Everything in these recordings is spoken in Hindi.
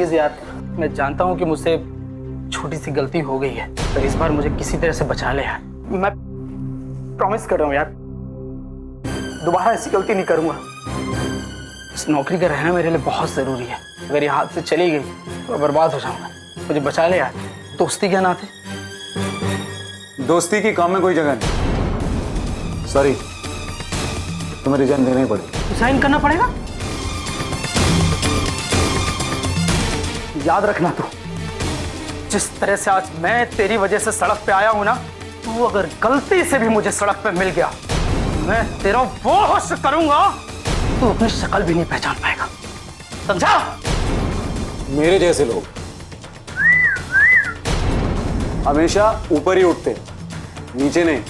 प्लीज यार, मैं जानता हूँ कि मुझसे छोटी सी गलती हो गई है, पर इस बार मुझे किसी तरह से बचा ले यार। मैं प्रॉमिस कर रहा हूँ यार, दोबारा ऐसी गलती नहीं करूंगा। इस नौकरी का रहना मेरे लिए बहुत जरूरी है। अगर ये हाथ से चली गई तो बर्बाद हो जाऊंगा। मुझे बचा ले यार, दोस्ती क्या नाते। दोस्ती की काम में कोई जगह नहीं। सॉरी, तुम्हें रिजाइन देना ही पड़ेगा। रिजाइन करना पड़ेगा? याद रखना तू, जिस तरह से आज मैं तेरी वजह से सड़क पे आया हूं ना, तू अगर गलती से भी मुझे सड़क पे मिल गया, मैं तेरा वो होश करूंगा तू अपनी शक्ल भी नहीं पहचान पाएगा, समझा? मेरे जैसे लोग हमेशा ऊपर ही उठते हैं, नीचे नहीं।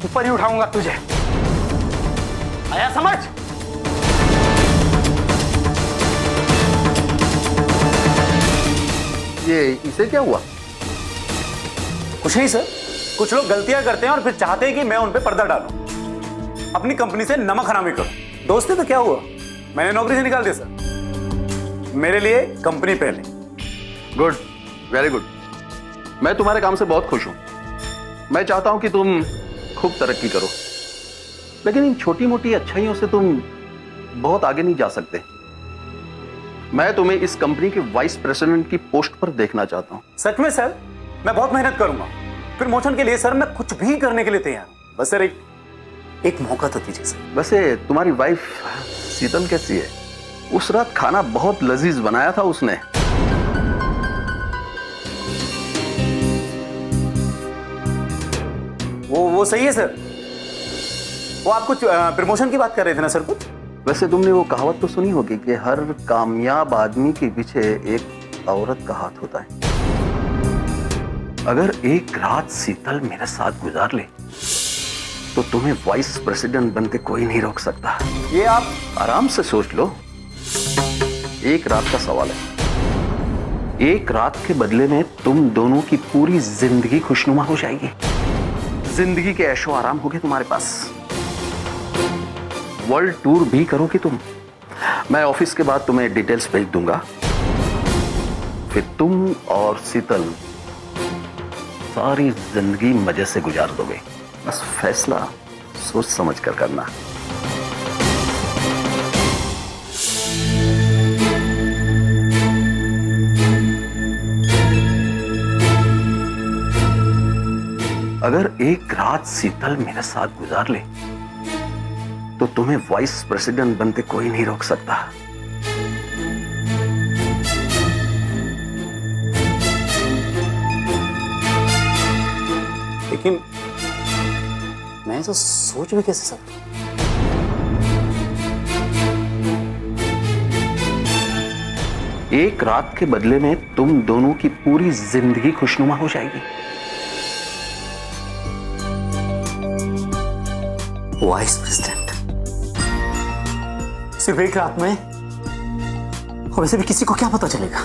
ऊपर ही उठाऊंगा तुझे, आया समझ? ये इसे क्या हुआ? कुछ नहीं सर, कुछ लोग गलतियां करते हैं और फिर चाहते हैं कि मैं उन पे पर्दा डालूं, अपनी कंपनी से नमक हरामी करूं। दोस्ती तो क्या हुआ, मैंने नौकरी से निकाल दिया सर। मेरे लिए कंपनी पहले। Good, very good. मैं तुम्हारे काम से बहुत खुश हूं। मैं चाहता हूं कि तुम खूब तरक्की करो, लेकिन इन छोटी मोटी अच्छाइयों से तुम बहुत आगे नहीं जा सकते। मैं तुम्हें इस कंपनी के वाइस प्रेसिडेंट की पोस्ट पर देखना चाहता हूं। सच में सर, मैं बहुत मेहनत करूंगा। प्रमोशन के लिए सर मैं कुछ भी करने के लिए तैयार हूं। बस सर एक मौका तो दीजिए सर। वैसे तुम्हारी वाइफ शीतल कैसी है? उस रात खाना बहुत लजीज बनाया था उसने। वो सही है सर। वो आप कुछ प्रमोशन की बात कर रहे थे ना सर कुछ? वैसे तुमने वो कहावत तो सुनी होगी कि हर कामयाब आदमी के पीछे एक औरत का हाथ होता है। अगर एक रात शीतल मेरे साथ गुजार ले तो तुम्हें वाइस प्रेसिडेंट बनते कोई नहीं रोक सकता। ये आप आराम से सोच लो, एक रात का सवाल है। एक रात के बदले में तुम दोनों की पूरी जिंदगी खुशनुमा हो जाएगी। जिंदगी के ऐशो आराम होगे तुम्हारे पास। वर्ल्ड टूर भी करोगे तुम। मैं ऑफिस के बाद तुम्हें डिटेल्स भेज दूंगा, फिर तुम और शीतल सारी जिंदगी मजे से गुजार दोगे। बस फैसला सोच समझ कर करना। अगर एक रात शीतल मेरे साथ गुजार ले तो तुम्हें वाइस प्रेसिडेंट बनते कोई नहीं रोक सकता। लेकिन मैं तो सोच भी कैसे सकता। एक रात के बदले में तुम दोनों की पूरी जिंदगी खुशनुमा हो जाएगी। वाइस प्रेसिडेंट सिर्फ एक रात में? और वैसे भी किसी को क्या पता चलेगा।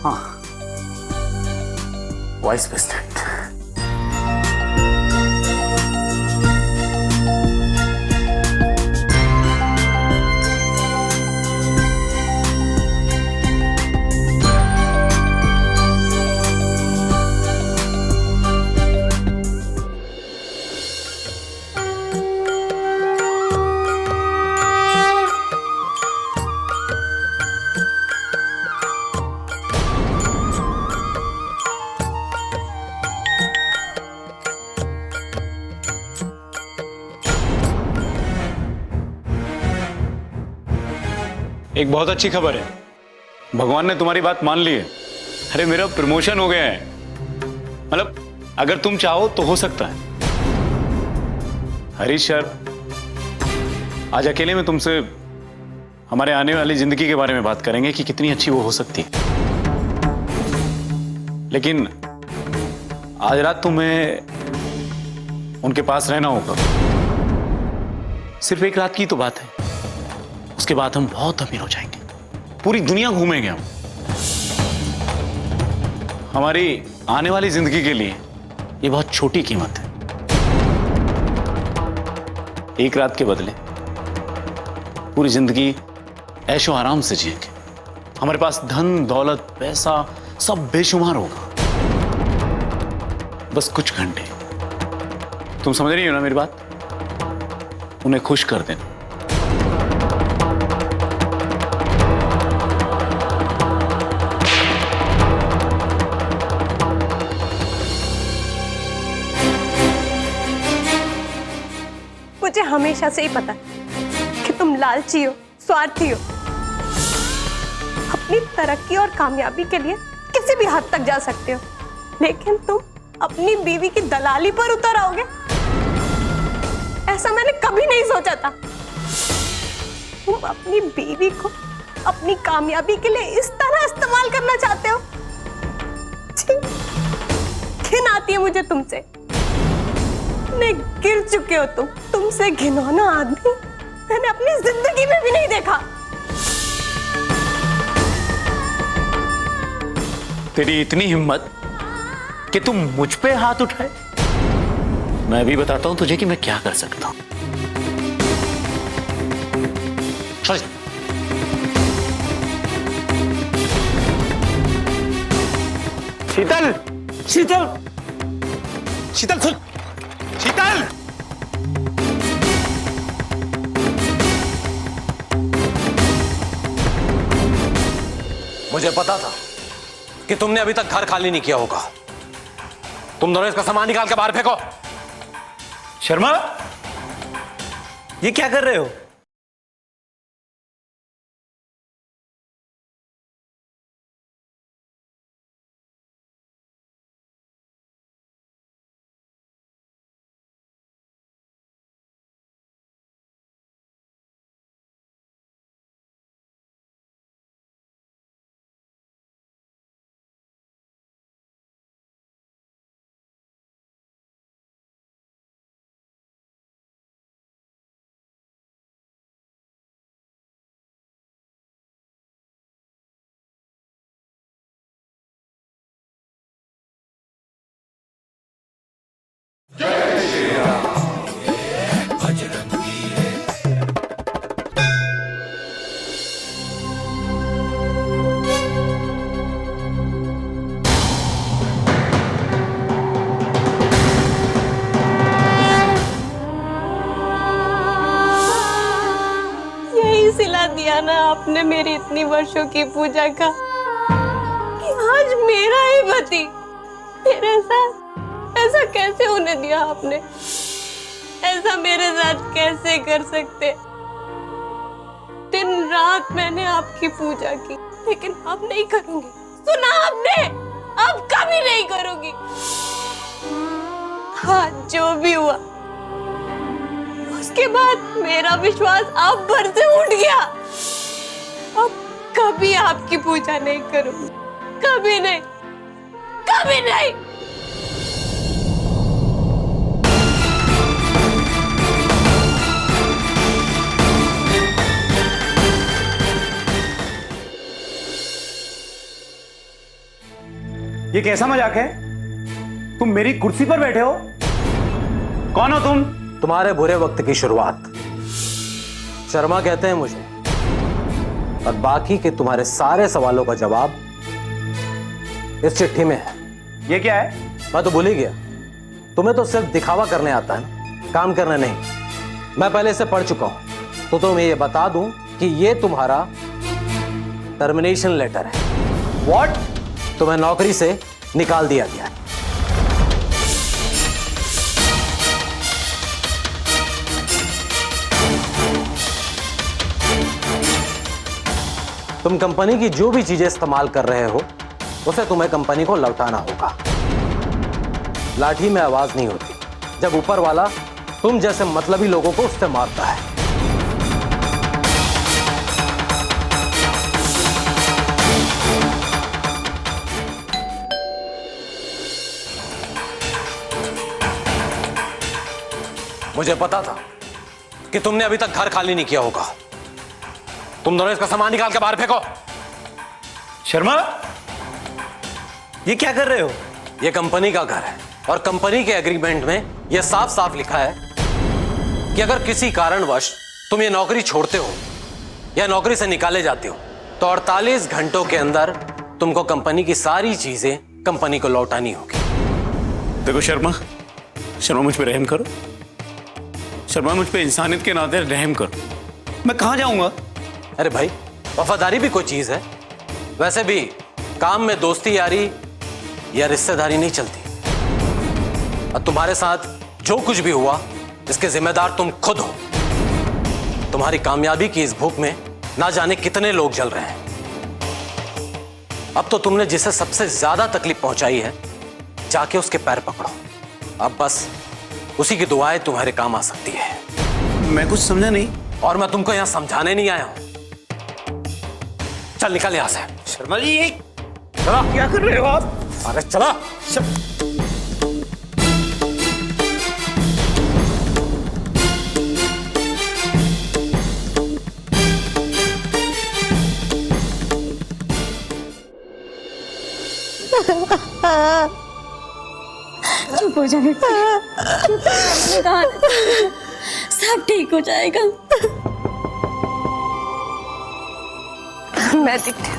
हाँ, वाइस प्रेसिडेंट। एक बहुत अच्छी खबर है, भगवान ने तुम्हारी बात मान ली है। अरे मेरा प्रमोशन हो गया है। मतलब अगर तुम चाहो तो हो सकता है। हरीश सर, आज अकेले में तुमसे हमारे आने वाली जिंदगी के बारे में बात करेंगे कि कितनी अच्छी वो हो सकती है। लेकिन आज रात तुम्हें उनके पास रहना होगा। सिर्फ एक रात की तो बात है, उसके बाद हम बहुत अमीर हो जाएंगे, पूरी दुनिया घूमेंगे हम। हमारी आने वाली जिंदगी के लिए ये बहुत छोटी कीमत है। एक रात के बदले पूरी जिंदगी ऐशो आराम से जिएंगे, हमारे पास धन दौलत पैसा सब बेशुमार होगा, बस कुछ घंटे। तुम समझ रही हो ना मेरी बात? उन्हें खुश कर देना। मुझे हमेशा से ही पता कि तुम लालची हो, स्वार्थी हो। अपनी तरक्की और कामयाबी के लिए किसी भी हद तक जा सकते हो, लेकिन तुम अपनी बीवी की दलाली पर उतर आओगे, ऐसा मैंने कभी नहीं सोचा था। तुम अपनी बीवी को अपनी कामयाबी के लिए इस तरह इस्तेमाल करना चाहते हो। छी, घिन आती है मुझे तुमसे। इतने गिर चुके हो तुमसे घिनौना आदमी मैंने अपनी जिंदगी में भी नहीं देखा। तेरी इतनी हिम्मत कि तुम मुझ पे हाथ उठाए? मैं भी बताता हूं तुझे कि मैं क्या कर सकता हूं। चल। शीतल, शीतल, शीतल सुन, शीतल! मुझे पता था कि तुमने अभी तक घर खाली नहीं किया होगा। तुम दोनों इसका सामान निकाल के बाहर फेंको। शर्मा, ये क्या कर रहे हो? यही सिला दिया ना आपने मेरी इतनी वर्षों की पूजा का, कि आज मेरा ही पति मेरे साथ ऐसा कैसे होने दिया आपने? ऐसा मेरे साथ कैसे कर सकते? दिन रात मैंने आपकी पूजा की, लेकिन अब नहीं करूंगी। सुना आपने? अब कभी नहीं करूंगी। हाँ, जो भी हुआ उसके बाद मेरा विश्वास आप पर से उठ गया। अब कभी आपकी पूजा नहीं करूंगी, कभी नहीं, कभी नहीं। ये कैसा मजाक है? तुम मेरी कुर्सी पर बैठे हो? कौन हो तुम? तुम्हारे बुरे वक्त की शुरुआत शर्मा कहते हैं मुझे, और बाकी के तुम्हारे सारे सवालों का जवाब इस चिट्ठी में है। ये क्या है? मैं तो भूल ही गया, तुम्हें तो सिर्फ दिखावा करने आता है ना, काम करना नहीं। मैं पहले से पढ़ चुका हूं, तो तुम्हें ये बता दूं कि ये तुम्हारा टर्मिनेशन लेटर है। व्हाट? तुम्हें नौकरी से निकाल दिया गया है। तुम कंपनी की जो भी चीजें इस्तेमाल कर रहे हो उसे तुम्हें कंपनी को लौटाना होगा। लाठी में आवाज नहीं होती जब ऊपर वाला तुम जैसे मतलबी लोगों को उससे मारता है। मुझे पता था कि तुमने अभी तक घर खाली नहीं किया होगा। तुम दोनों इसका सामान निकाल के बाहर फेंको। शर्मा, ये क्या कर रहे हो? यह कंपनी का घर है और कंपनी के एग्रीमेंट में यह साफ साफ लिखा है कि अगर किसी कारणवश तुम ये नौकरी छोड़ते हो या नौकरी से निकाले जाते हो तो 48 घंटों के अंदर तुमको कंपनी की सारी चीजें कंपनी को लौटानी होगी। देखो शर्मा, शर्मा मुझ पे रहम करो। शर्मा मुझ पे इंसानियत के नाते रहम करो। मैं कहाँ जाऊंगा? अरे भाई, वफादारी भी कोई चीज है। वैसे भी काम में दोस्ती यारी या रिश्तेदारी नहीं चलती। और तुम्हारे साथ जो कुछ भी हुआ इसके जिम्मेदार तुम खुद हो। तुम्हारी कामयाबी की इस भूख में ना जाने कितने लोग जल रहे हैं। अब तो तुमने जिसे सबसे ज्यादा तकलीफ पहुंचाई है, जाके उसके पैर पकड़ो। अब बस उसी की दुआएं तुम्हारे काम आ सकती है। मैं कुछ समझा नहीं। और मैं तुमको यहां समझाने नहीं आया हूं। चल निकल यहां से। शर्मा जी, ये चला। क्या कर रहे हो आप? अरे चला। चुप हो जा बेटा, सब ठीक हो जाएगा। मैं दिखती हूँ।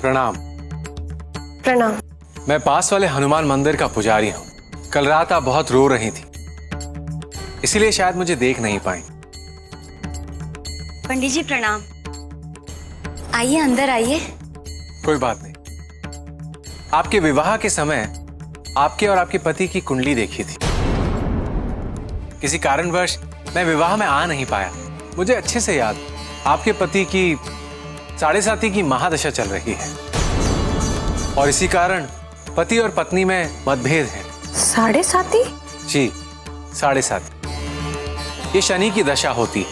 प्रणाम। प्रणाम। मैं पास वाले हनुमान मंदिर का पुजारी हूँ। कल रात आप बहुत रो रही थी, इसीलिए शायद मुझे देख नहीं पाई। पंडित जी प्रणाम। आइए अंदर आइए। कोई बात नहीं। आपके विवाह के समय आपके और आपके पति की कुंडली देखी थी। किसी कारणवश मैं विवाह में आ नहीं पाया। मुझे अच्छे से याद, आपके पति की 7.5 की महादशा चल रही है और इसी कारण पति और पत्नी में मतभेद है। 7.5? जी, 7.5। ये शनि की दशा होती है,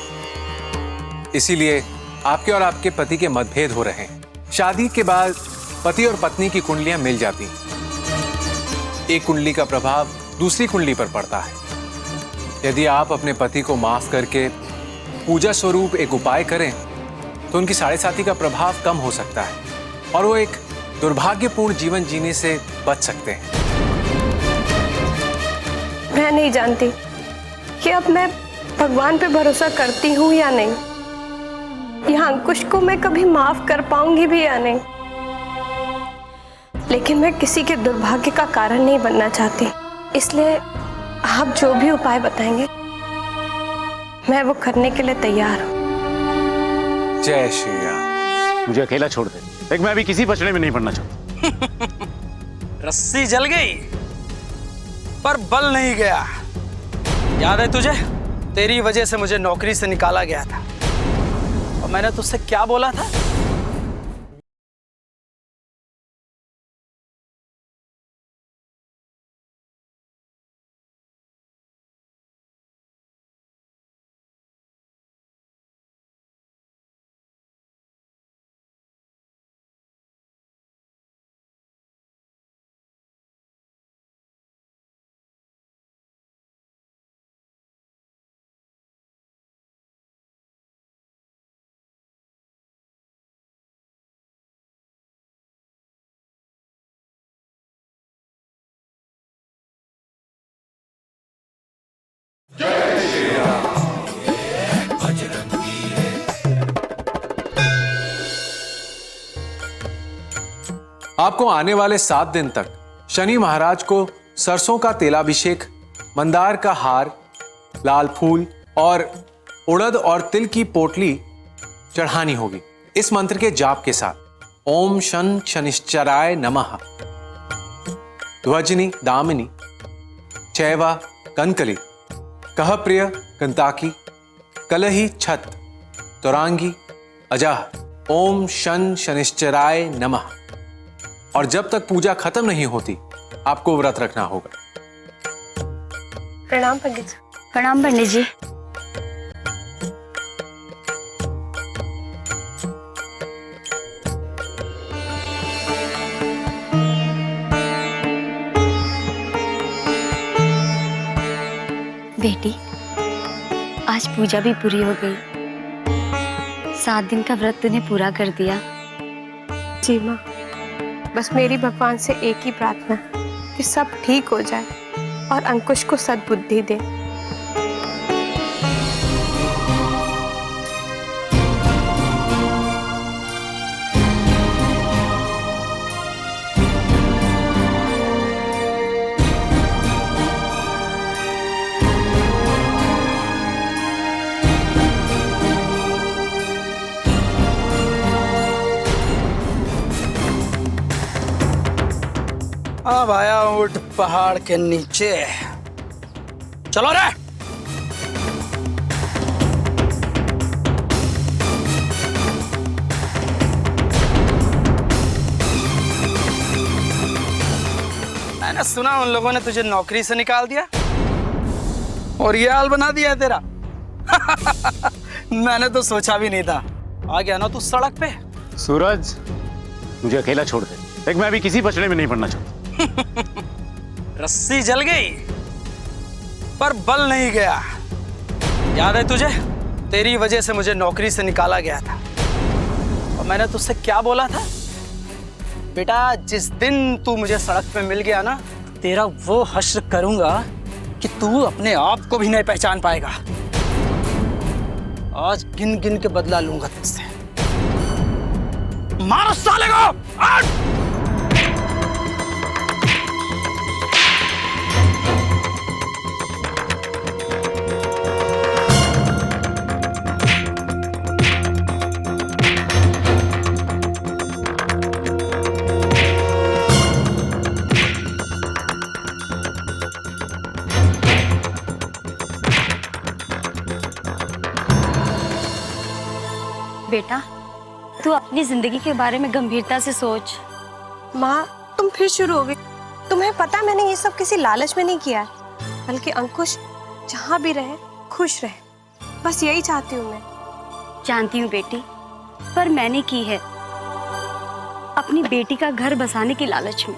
इसीलिए आपके और आपके पति के मतभेद हो रहे हैं। शादी के बाद पति और पत्नी की कुंडलियां मिल जाती हैं। एक कुंडली का प्रभाव दूसरी कुंडली पर पड़ता है। यदि आप अपने पति को माफ करके पूजा स्वरूप एक उपाय करें तो उनकी 7.5 का प्रभाव कम हो सकता है और वो एक दुर्भाग्यपूर्ण जीवन जीने से बच सकते हैं। मैं नहीं जानती कि अब मैं भगवान पे भरोसा करती हूँ या नहीं, या अंकुश को मैं कभी माफ कर पाऊंगी भी या नहीं। लेकिन मैं किसी के दुर्भाग्य का कारण नहीं बनना चाहती, इसलिए आप जो भी उपाय बताएंगे मैं वो करने के लिए तैयार हूँ। जय श्री राम। मुझे अकेला छोड़ दे। देख, मैं अभी किसी बचने में नहीं पड़ना चाहता। रस्सी जल गई पर बल नहीं गया। याद है तुझे? तेरी वजह से मुझे नौकरी से निकाला गया था और मैंने तुझसे क्या बोला था? आपको आने वाले 7 दिन तक शनि महाराज को सरसों का तेलाभिषेक, मंदार का हार, लाल फूल और उड़द और तिल की पोटली चढ़ानी होगी इस मंत्र के जाप के साथ। ओम शन शनिश्चराय नमः। ध्वजनी दामिनी चैवा कनकली कह प्रिय कंताकी कलही छत तोरांगी अजाह। ओम शन शनिश्चराय नमः। और जब तक पूजा खत्म नहीं होती आपको व्रत रखना होगा। प्रणाम पंडित जी। प्रणाम पंडित जी। बेटी, आज पूजा भी पूरी हो गई। 7 दिन का व्रत तूने पूरा कर दिया। जी माँ, बस मेरी भगवान से एक ही प्रार्थना कि सब ठीक हो जाए और अंकुश को सद्बुद्धि दे। अब आया ऊंट पहाड़ के नीचे। चलो रे। मैंने सुना उन लोगों ने तुझे नौकरी से निकाल दिया और ये हाल बना दिया है तेरा। मैंने तो सोचा भी नहीं था। आ गया ना तू सड़क पे। सूरज, मुझे अकेला छोड़ दे। देख, मैं अभी किसी पचड़े में नहीं पड़ना चाहता। रस्सी जल गई पर बल नहीं गया। याद है तुझे? तेरी वजह से मुझे नौकरी से निकाला गया था और मैंने तुझसे क्या बोला था? बेटा, जिस दिन तू मुझे सड़क पे मिल गया ना, तेरा वो हश्र करूंगा कि तू अपने आप को भी नहीं पहचान पाएगा। आज गिन गिन के बदला लूंगा तुझसे। मारो साले को! बेटा, तू अपनी जिंदगी के बारे में गंभीरता से सोच। माँ, तुम फिर शुरू हो गई। तुम्हें पता मैंने ये सब किसी लालच में नहीं किया है, बल्कि अंकुश जहाँ भी रहे खुश रहे, बस यही चाहती हूँ मैं। जानती हूँ बेटी, पर मैंने की है अपनी बेटी का घर बसाने की लालच में।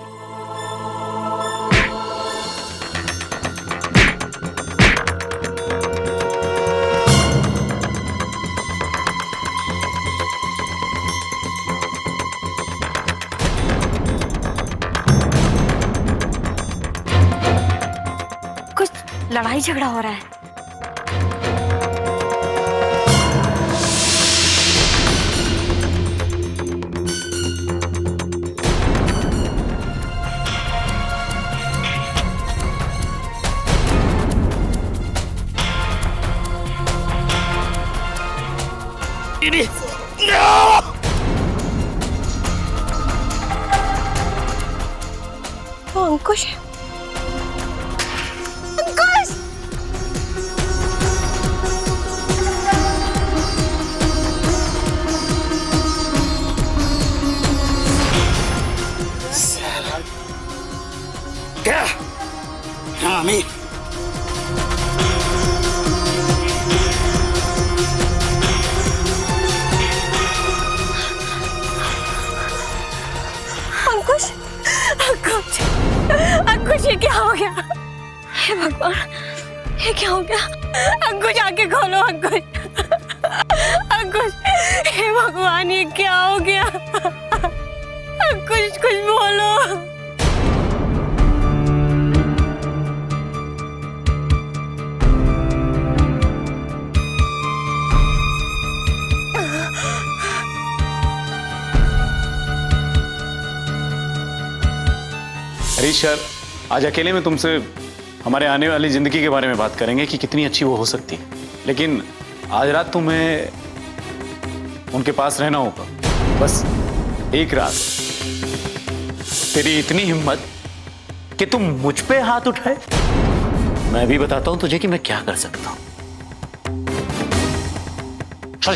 कुछ लड़ाई झगड़ा हो रहा है। वो अंकुश है। अंकुश! क्या? हाँ, मैं अंकुश! अंकुश! अंकुश, ये क्या हो गया? हे भगवान, ये क्या हो गया? अंकुश, आंखें खोलो। अंकुश! अंकुश! हे भगवान, ये क्या हो गया? अंकुश, कुछ बोलो। हरीश सर, आज अकेले में तुमसे हमारे आने वाली जिंदगी के बारे में बात करेंगे कि कितनी अच्छी वो हो सकती है। लेकिन आज रात तुम्हें उनके पास रहना होगा, बस एक रात। तेरी इतनी हिम्मत कि तुम मुझ पे हाथ उठाए? मैं भी बताता हूं तुझे कि मैं क्या कर सकता हूं। चल।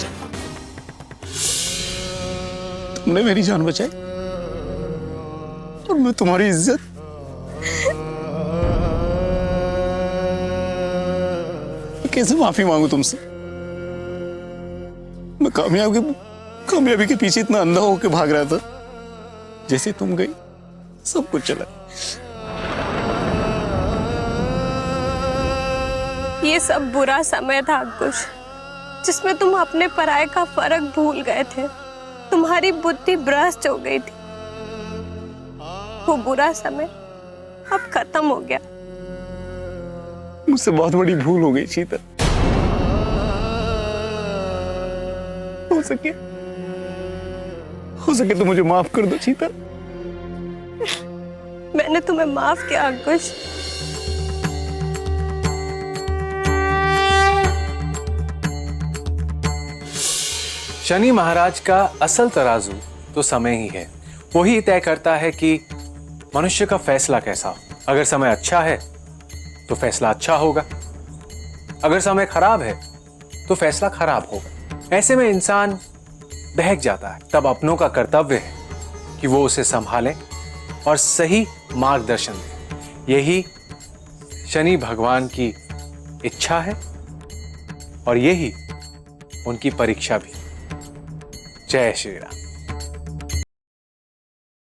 तुमने मेरी जान बचाई और मैं तुम्हारी इज्जत। कैसे माफी मांगू तुमसे? मैं कामयाबी के पीछे इतना अंधा होकर भाग रहा था, जैसे तुम गई सब कुछ चला। ये सब बुरा समय था अंकुश, जिसमें तुम अपने पराये का फर्क भूल गए थे। तुम्हारी बुद्धि भ्रष्ट हो गई थी। वो बुरा समय अब खत्म हो गया। मुझसे बहुत बड़ी भूल हो गई शीतल। हो सके तो मुझे माफ कर दो शीतल। मैंने तुम्हें माफ किया अंकुश। शनि महाराज का असल तराजू तो समय ही है। वही तय करता है कि मनुष्य का फैसला कैसा हो। अगर समय अच्छा है तो फैसला अच्छा होगा, अगर समय खराब है तो फैसला खराब होगा। ऐसे में इंसान बहक जाता है। तब अपनों का कर्तव्य है कि वो उसे संभालें और सही मार्गदर्शन दें। यही शनि भगवान की इच्छा है और यही उनकी परीक्षा भी। जय श्री राम।